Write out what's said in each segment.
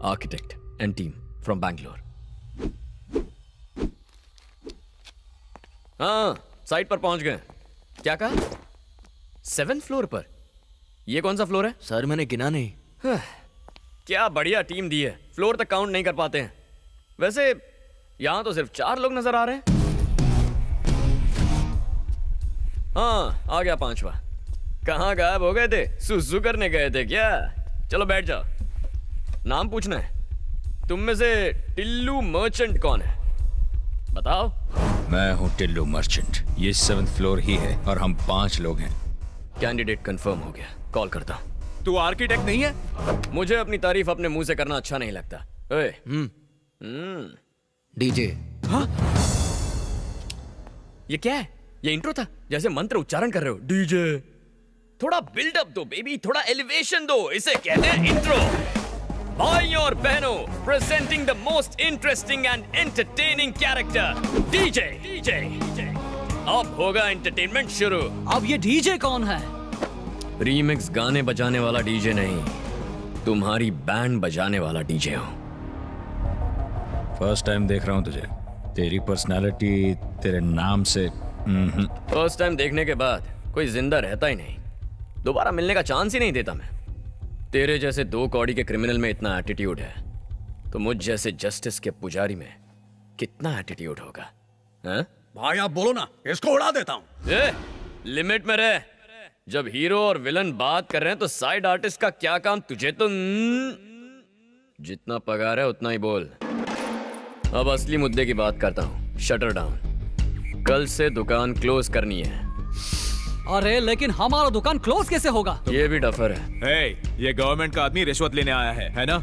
Architect and team from Bangalore. हाँ, site पर पहुंच गए। क्या कहा? 7th फ्लोर पर? ये कौन सा फ्लोर है? सर मैंने गिना नहीं। क्या बढ़िया टीम दी है, फ्लोर तक काउंट नहीं कर पाते हैं। वैसे यहां तो सिर्फ 4 लोग नजर आ रहे हैं। हाँ, आ गया 5वां। कहाँ गायब हो गए थे? सुसु करने गए थे क्या? चलो बैठ जाओ। नाम पूछना है। तुम में से टिल्लू मर्चेंट कौन है? बताओ। मैं हूँ टिल्लू मर्चेंट। ये 7th फ्लोर ही है और हम 5 लोग हैं। कैंडिडेट कंफर्म हो गया, कॉल करता हूँ। तू आर्किटेक्ट नहीं है? मुझे अपनी तारीफ अपने मुंह से करना अच्छा नहीं लगता। ओए। डीजे। हाँ? ये क्या है? ये इंट्रो था? जैसे मंत्र उच्चारण कर रहे हो। डीजे। थोड़ा बिल्डअप दो बेबी, थोड़ा एलिवेशन दो। इसे कहते हैं इंट्रो। भाई और बहनों, presenting the most interesting and entertaining character, DJ. DJ. अब होगा एंटरटेनमेंट शुरू। अब ये डीजे कौन है? रीमिक्स गाने बजाने वाला डीजे नहीं, तुम्हारी बैंड बजाने वाला डीजे हूं। फर्स्ट टाइम देख रहा हूँ तुझे। तेरी पर्सनालिटी तेरे नाम से फर्स्ट टाइम देखने के बाद कोई जिंदा रहता ही नहीं। दोबारा मिलने का चांस ही नहीं देता मैं। तेरे जैसे 2 कौड़ी के क्रिमिनल में इतना एटीट्यूड है, तो मुझ जैसे जस्टिस के पुजारी में कितना एटीट्यूड होगा? हाँ? भाई आप बोलो ना, इसको उड़ा देता हूँ। लिमिट में रह। जब हीरो और विलन बात कर रहे हैं तो साइड आर्टिस्ट का क्या काम? तुझे तो जितना पगार है उतना ही बोल। अब असली मुद्दे की बात करता हूँ। Shutter down. कल से दुकान क्लोज करनी है। अरे लेकिन हमारा दुकान क्लोज कैसे होगा? ये भी डफर है। ये गवर्नमेंट का आदमी रिश्वत लेने आया है ना?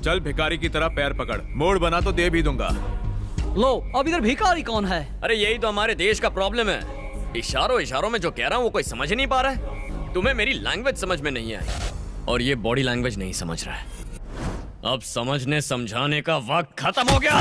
चल भिखारी की तरह पैर पकड़, मोड़ बना तो दे भी दूंगा। लो, अब इधर भिखारी कौन है? अरे यही तो हमारे देश का प्रॉब्लम है। इशारों में जो कह रहा हूँ वो कोई समझ ही नहीं पा रहा है। तुम्हें मेरी लैंग्वेज समझ में नहीं आई और ये बॉडी लैंग्वेज नहीं समझ रहा है। अब समझने समझाने का वक्त खत्म हो गया।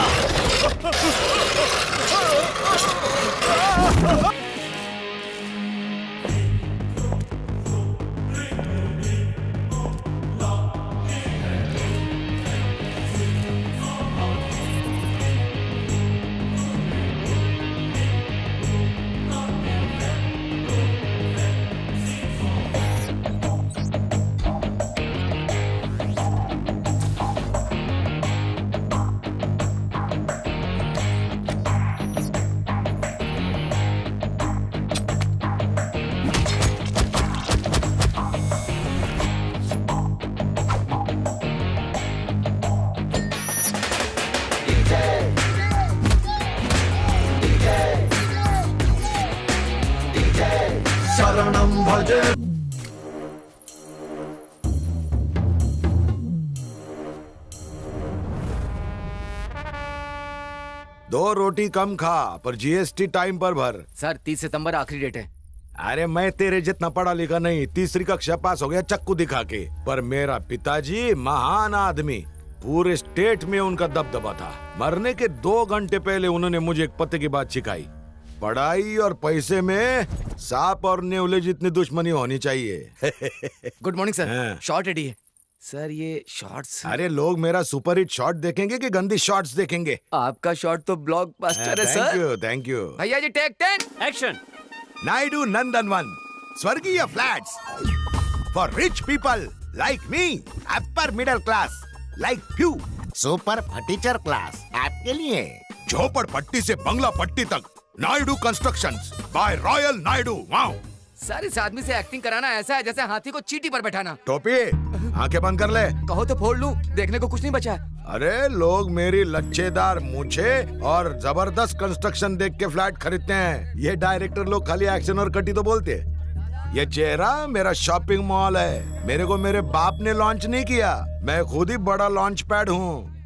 शरणं भजे। दो रोटी कम खा पर जीएसटी टाइम पर भर। सर 30 सितंबर आखिरी डेट है। अरे मैं तेरे जितना पढ़ा लिखा नहीं, 3री कक्षा पास हो गया चक्कू दिखा के। पर मेरा पिताजी महान आदमी, पूरे स्टेट में उनका दबदबा था। मरने के 2 घंटे पहले उन्होंने मुझे एक पते की बात सिखाई। पढ़ाई और पैसे में सांप और नेवले जितनी दुश्मनी होनी चाहिए। Good morning sir. हाँ। शॉर्ट रेडी है सर। ये शॉर्ट्स। अरे लोग मेरा सुपरहिट शॉट देखेंगे कि गंदी शॉट्स देखेंगे? आपका शॉट तो ब्लॉकबस्टर है सर। Thank you. भैया जी टेक 10 एक्शन। नायडू नंदनवन स्वर्गीय flats for rich people like me, upper middle class like you, super furniture class आपके लिए। झोपड़पट्टी से बंगला पट्टी तक Naidu constructions by royal Naidu. Wow sir, इस आदमी से एक्टिंग कराना ऐसा है जैसे हाथी को चींटी पर बैठाना। टोपी आंखें बंद कर ले। कहो तो फोड़ लूं, देखने को कुछ नहीं बचा है। अरे लोग मेरी लच्छेदार मूछे और जबरदस्त कंस्ट्रक्शन देख के फ्लैट खरीदते हैं। ये डायरेक्टर लोग खाली एक्शन और कटी तो बोलते हैं। ये चेहरा मेरा शॉपिंग मॉल है। मेरे को मेरे बाप ने लॉन्च नहीं किया, मैं खुद ही बड़ा लॉन्च पैड हूँ।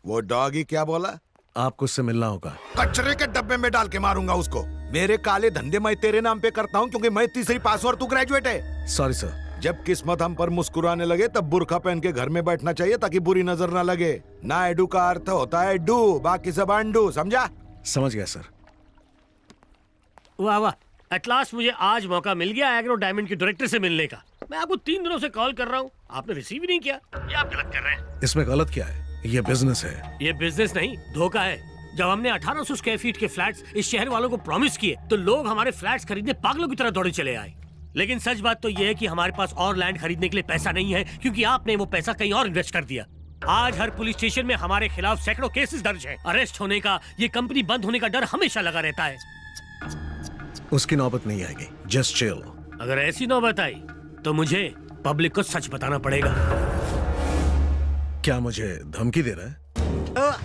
वो डॉगी क्या बोला? आपको उससे मिलना होगा। कचरे के डब्बे में डाल के मारूंगा उसको। मेरे काले धंधे मैं तेरे नाम पे करता हूँ क्योंकि मैं 3री पास और तू ग्रेजुएट है। Sorry sir. जब किस्मत हम पर मुस्कुराने लगे तब बुर्का पहन के घर में बैठना चाहिए ताकि बुरी नजर ना लगे। नायडू का अर्थ होता है डू, बाकी सब अंडू, समझा? समझ गया सर। वाह वाह, एट लास्ट मुझे आज मौका मिल गया एग्रो डायमंड के डायरेक्टर से मिलने का। मैं आपको 3 दिनों से कॉल कर रहा हूँ, आपने रिसीव ही नहीं किया। ये आप गलत कर रहे हैं। इसमें गलत क्या है? ये बिजनेस है। ये बिजनेस नहीं, धोखा है। जब हमने 1800 स्क्वायर फीट के फ्लैट्स इस शहर वालों को प्रॉमिस किए तो लोग हमारे फ्लैट्स खरीदने पागलों की तरह दौड़े चले आए। लेकिन सच बात तो ये है कि हमारे पास और लैंड खरीदने के लिए पैसा नहीं है, क्योंकि आपने वो पैसा कहीं और इन्वेस्ट कर दिया। आज हर पुलिस स्टेशन में हमारे खिलाफ सैकड़ों केसेस दर्ज हैं। अरेस्ट होने का, ये कंपनी बंद होने का डर हमेशा लगा रहता है। उसकी नौबत नहीं आएगी, जस्ट चिल। अगर ऐसी नौबत आई तो मुझे पब्लिक को सच बताना पड़ेगा। क्या मुझे धमकी दे रहा है?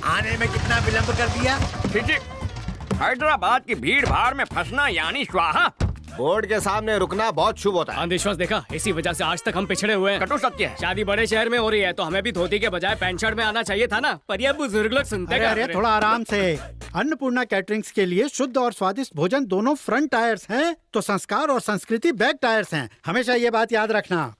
आने में कितना विलंब कर दिया? हैदराबाद की भीड़ भाड़ में फंसना यानी स्वाहा। बोर्ड के सामने रुकना बहुत शुभ होता है। अंधविश्वास देखा, इसी वजह से आज तक हम पिछड़े हुए हैं। कटु सत्य है। शादी बड़े शहर में हो रही है तो हमें भी धोती के बजाय पैंट शर्ट में आना चाहिए था ना, पर ये बुजुर्ग लोग सुनते अरे अरे थोड़ा आराम से। अन्नपूर्णा कैटरिंग्स के लिए शुद्ध और स्वादिष्ट भोजन दोनों फ्रंट टायर्स हैं, तो संस्कार और संस्कृति बैक टायर्स हैं। हमेशा ये बात याद रखना।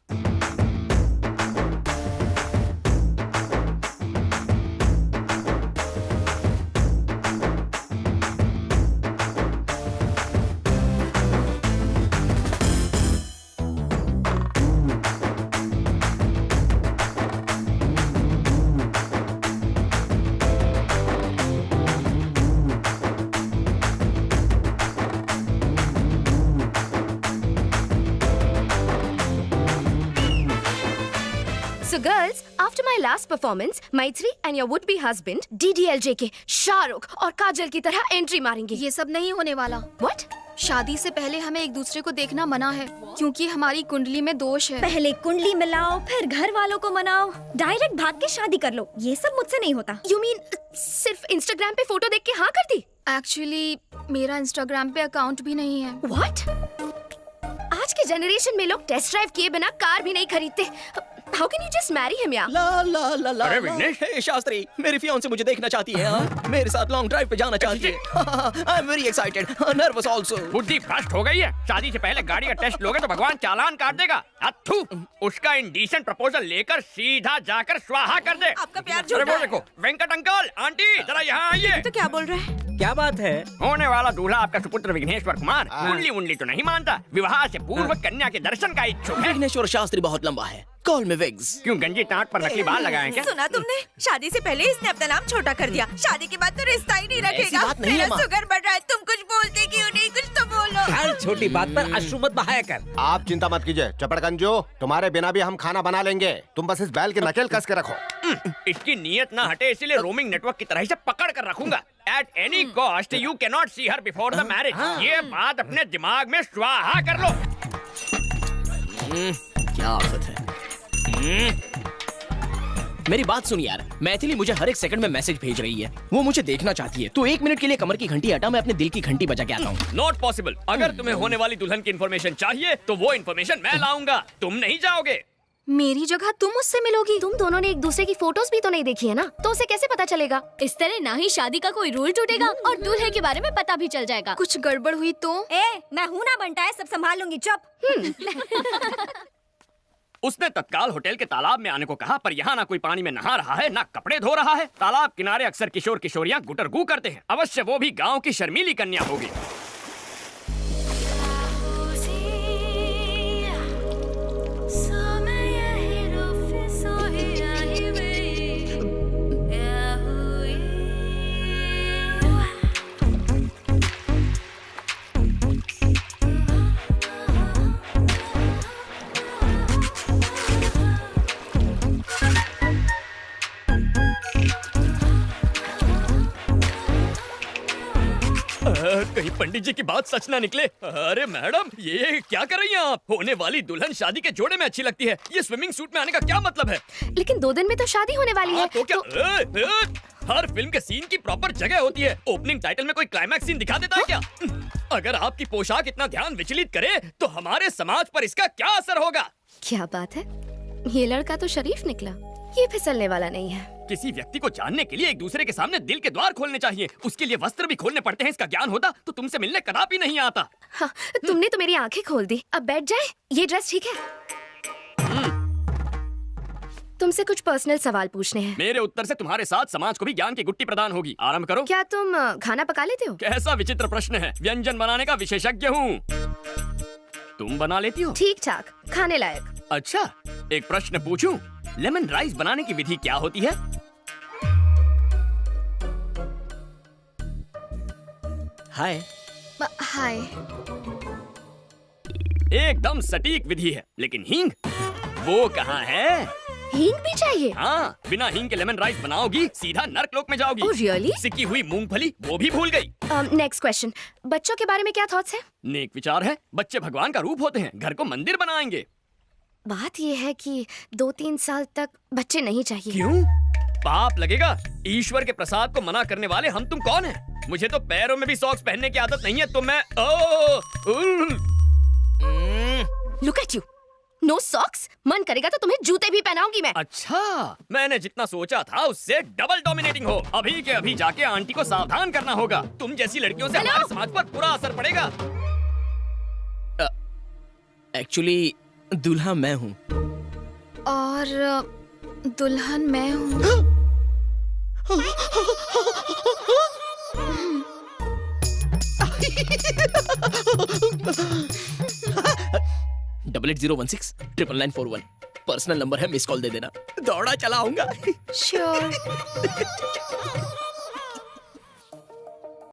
So girls, after my last performance, Maitri and your would-be husband DDLJ के शाहरुख और काजल की तरह एंट्री मारेंगे। ये सब नहीं होने वाला। What? शादी से पहले हमें एक दूसरे को देखना मना है, क्योंकि हमारी कुंडली में दोष है। पहले कुंडली मिलाओ, फिर घर वालों को मनाओ, डायरेक्ट भाग के शादी कर लो। ये सब मुझसे नहीं होता। You mean सिर्फ इंस्टाग्राम पे फोटो देख के हाँ कर दी? एक्चुअली मेरा इंस्टाग्राम पे अकाउंट भी नहीं है। What? आज के जनरेशन में लोग टेस्ट ड्राइव किए बिना कार भी नहीं खरीदते। How can you just marry him यार? ला ला ला ला। अरे विघ्नेश, शास्त्री, मेरी फियांसे मुझे देखना चाहती है। हाँ? मेरे साथ लॉन्ग ड्राइव पे जाना चाहती है। I am very excited, nervous also. बुद्धि भ्रष्ट हो गई है। शादी से पहले गाड़ी का टेस्ट लोगे तो भगवान चालान काट देगा। अथू, उसका इंडीसेंट प्रपोजल लेकर सीधा जाकर स्वाहा कर दे। आपका प्यार अरे वो देखो, वेंकट अंकल, आंटी, जरा यहाँ आइए। तो क्या बोल रहे हैं? क्या बात है? होने वाला दूल्हा आपका सुपुत्र विघ्नेश्वर कुमार कुंडली उंडली तो नहीं मानता, विवाह से पूर्व कन्या के दर्शन का इच्छुक है। विघ्नेश्वर शास्त्री बहुत लंबा है, कॉल में विग्स। क्यों गंजी टाट पर नकली बाल लगाए क्या? सुना तुमने? शादी से पहले इसने अपना नाम छोटा कर दिया, शादी के बाद तो रिश्ता ही नहीं रखेगा। बात नहीं है, मेरा शुगर बढ़ रहा है, तुम कुछ बोलते क्यों नहीं? कुछ तो बोलो। हर छोटी बात पर अश्रु मत बहाया कर। आप चिंता मत कीजिए चपड़गंजो, तुम्हारे बिना भी हम खाना बना लेंगे। तुम बस इस बैल की नकेल कस के रखो। इसकी नीयत ना हटे, इसीलिए रोमिंग नेटवर्क की तरह इसे पकड़ कर रखूंगा। At any cost, you cannot see her before the marriage. ये बात अपने दिमाग में स्वाहा कर लो। क्या आफत है। मेरी बात सुन यार, मैथिली मुझे हर एक सेकंड में मैसेज भेज रही है। वो मुझे देखना चाहती है। तू 1 मिनट के लिए कमर की घंटी हटा, मैं अपने दिल की घंटी बजा के आता हूँ। Not possible. अगर तुम्हें होने वाली दुल्हन की इन्फॉर्मेशन चाहिए तो वो इन्फॉर्मेशन मैं लाऊंगा, तुम नहीं जाओगे। मेरी जगह तुम उससे मिलोगी। तुम दोनों ने एक दूसरे की फोटोज भी तो नहीं देखी है ना, तो उसे कैसे पता चलेगा? इस तरह ना ही शादी का कोई रूल टूटेगा और दूल्हे के बारे में पता भी चल जाएगा। कुछ गड़बड़ हुई तो? मैं हूँ ना बनता है, सब संभाल लूंगी। चुप। उसने तत्काल होटल के तालाब में आने को कहा, पर यहाँ ना कोई पानी में नहा रहा है, ना कपड़े धो रहा है। तालाब किनारे अक्सर किशोर किशोरियाँ गुटरगू करते हैं। अवश्य वो भी गाँव की शर्मीली कन्या होगी। कहीं पंडित जी की बात सच ना निकले। अरे मैडम, ये क्या कर रही हैं आप? होने वाली दुल्हन शादी के जोड़े में अच्छी लगती है, ये स्विमिंग सूट में आने का क्या मतलब है? लेकिन 2 दिन में तो शादी होने वाली है। तो क्या हर फिल्म के सीन की प्रॉपर जगह होती है। ओपनिंग टाइटल में कोई क्लाइमैक्स सीन दिखा देता है क्या? अगर आपकी पोशाक इतना ध्यान विचलित करे तो हमारे समाज पर इसका क्या असर होगा? क्या बात है, ये लड़का तो शरीफ निकला, ये फिसलने वाला नहीं है। किसी व्यक्ति को जानने के लिए एक दूसरे के सामने दिल के द्वार खोलने चाहिए, उसके लिए वस्त्र भी खोलने पड़ते हैं। इसका ज्ञान होता तो तुमसे मिलने कदापि नहीं आता। हाँ, तुमने तो मेरी आंखें खोल दी। अब बैठ जाए, ये ड्रेस ठीक है? तुमसे कुछ पर्सनल सवाल पूछने हैं। मेरे उत्तर से तुम्हारे साथ समाज को भी ज्ञान की गुट्टी प्रदान होगी। आरंभ करो। क्या तुम खाना पका लेते हो? कैसा विचित्र प्रश्न है, व्यंजन बनाने का विशेषज्ञ हूँ। तुम बना लेती हो? ठीक ठाक, खाने लायक। अच्छा, एक प्रश्न पूछूं? लेमन राइस बनाने की विधि क्या होती है? हाय। हाय। एकदम सटीक विधि है, लेकिन हींग वो कहाँ है? हींग भी चाहिए? हाँ, बिना हींग के लेमन राइस बनाओगी सीधा नर्कलोक में जाओगी। Oh, really? सिकी हुई मूंगफली वो भी भूल गई। नेक्स्ट क्वेश्चन, बच्चों के बारे में क्या थॉट्स है? नेक विचार है, बच्चे भगवान का रूप होते हैं, घर को मंदिर बनाएंगे। बात ये है कि 2-3 साल तक बच्चे नहीं चाहिए। क्यों? पाप लगेगा। ईश्वर के प्रसाद को मना करने वाले हम तुम कौन हैं? मुझे तो पैरों में भी सॉक्स पहनने की आदत नहीं है, तो मैं look at you, no socks. मन करेगा तो तुम्हें जूते भी पहनाऊंगी मैं। अच्छा, मैंने जितना सोचा था उससे डबल डोमिनेटिंग हो। अभी के अभी जाके आंटी को सावधान करना होगा। तुम जैसी लड़कियों से हमारे समाज पर बुरा असर पड़ेगा। एक्चुअली दूल्हा मैं हूँ। और दुल्हन मैं हूँ। 88169991 पर्सनल नंबर है, मिस कॉल दे देना। दौड़ा चला आऊंगा। श्योर।